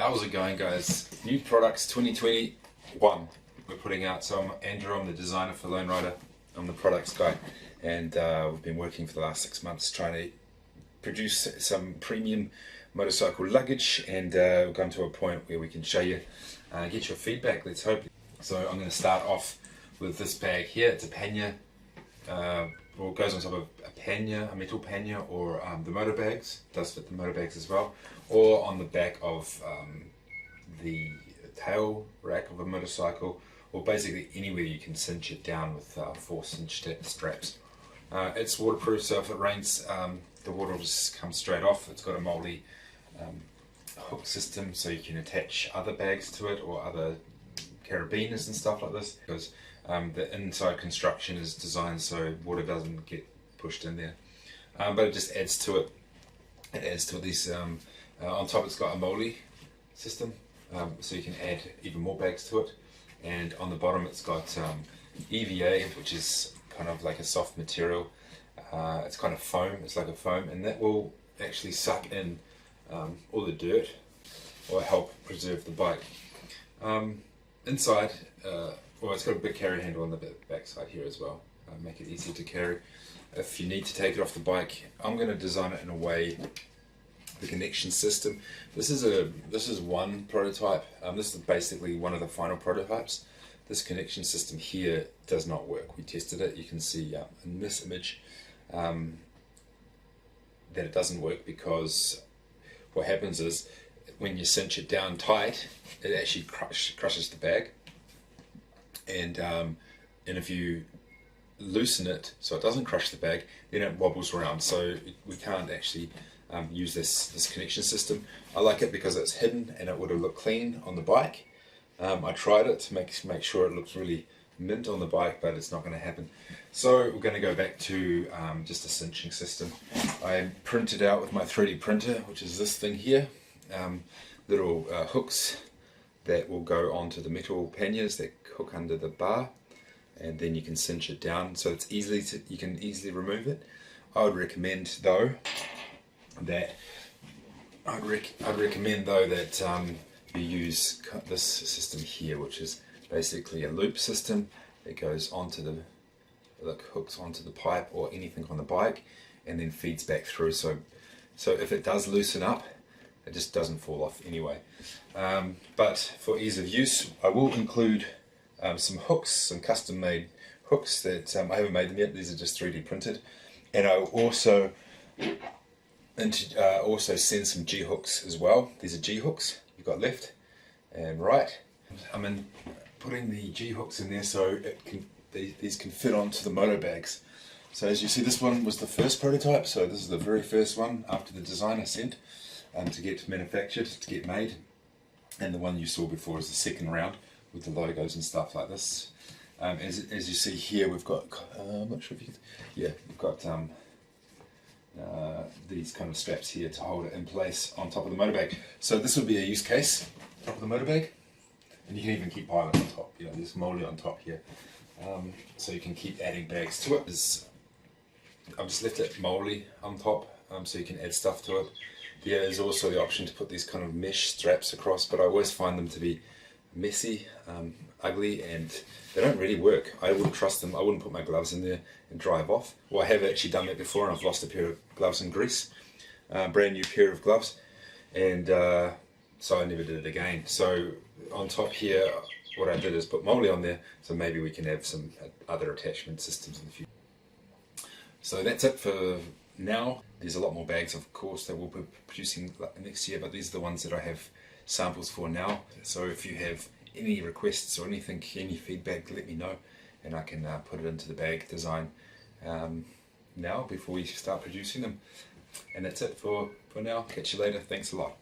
How's it going, guys? New products 2021 we're putting out. So I'm Andrew, I'm the designer for Lone Rider. I'm the products guy, and we've been working for the last 6 months trying to produce some premium motorcycle luggage, and we've come to a point where we can show you, get your feedback, let's hope. So I'm going to start off with this bag here. It's a pannier, or it goes on top of a pannier, a metal pannier, or the motor bags. It does fit the motor bags as well, or on the back of the tail rack of a motorcycle, or basically anywhere you can cinch it down with 4 cinch straps. It's waterproof, so if it rains, the water will just come straight off. It's got a multi hook system, so you can attach other bags to it, or other carabiners and stuff like this, because the inside construction is designed so water doesn't get pushed in there. But it just adds to it. It adds to these. On top, it's got a multi system, so you can add even more bags to it. And on the bottom, it's got EVA, which is kind of like a soft material. It's kind of foam. It's like a foam, and that will actually suck in all the dirt, or help preserve the bike. Inside, well, it's got a big carry handle on the back side here as well, make it easy to carry. If you need to take it off the bike, I'm going to design it in a way, the connection system. This is one prototype. This is basically one of the final prototypes. This connection system here does not work. We tested it. You can see in this image that it doesn't work, because what happens is when you cinch it down tight, it actually crushes the bag. And if you loosen it so it doesn't crush the bag, then it wobbles around. So we can't actually use this connection system. I like it because it's hidden and it would have looked clean on the bike. I tried it to make sure it looks really mint on the bike, but it's not going to happen. So we're going to go back to just a cinching system. I printed out with my 3D printer, which is this thing here, little hooks that will go onto the metal panniers that hook under the bar, and then you can cinch it down so it's you can easily remove it. I would recommend though that you use this system here, which is basically a loop system that goes onto the hooks onto the pipe or anything on the bike, and then feeds back through. So if it does loosen up, it just doesn't fall off anyway. But for ease of use, I will include some hooks, some custom made hooks that I haven't made them yet. These are just 3D printed, and I will also send some G hooks as well. These are G hooks you've got left and right. I'm putting the G hooks in there so these can fit onto the motor bags. So as you see, this one was the first prototype, so this is the very first one after the designer sent to get manufactured, to get made. And the one you saw before is the second round with the logos and stuff like this. As you see here, we've got, I'm not sure if you can, yeah, we've got these kind of straps here to hold it in place on top of the motor bag. So this would be a use case, top of the motor bag, and you can even keep pilot on top. You know, there's moldy on top here, so you can keep adding bags to it. I've just left it moldy on top, so you can add stuff to it. There is also the option to put these kind of mesh straps across, but I always find them to be messy, ugly, and they don't really work. I wouldn't trust them. I wouldn't put my gloves in there and drive off. Well, I have actually done that before, and I've lost a pair of gloves in Greece, brand new pair of gloves, and so I never did it again. So on top here, what I did is put moldy on there, so maybe we can have some other attachment systems in the future. So that's it for now. There's a lot more bags, of course, that we'll be producing next year, but these are the ones that I have samples for now. So if you have any requests or anything, any feedback, let me know, and I can put it into the bag design now before we start producing them. And that's it for now. Catch you later. Thanks a lot.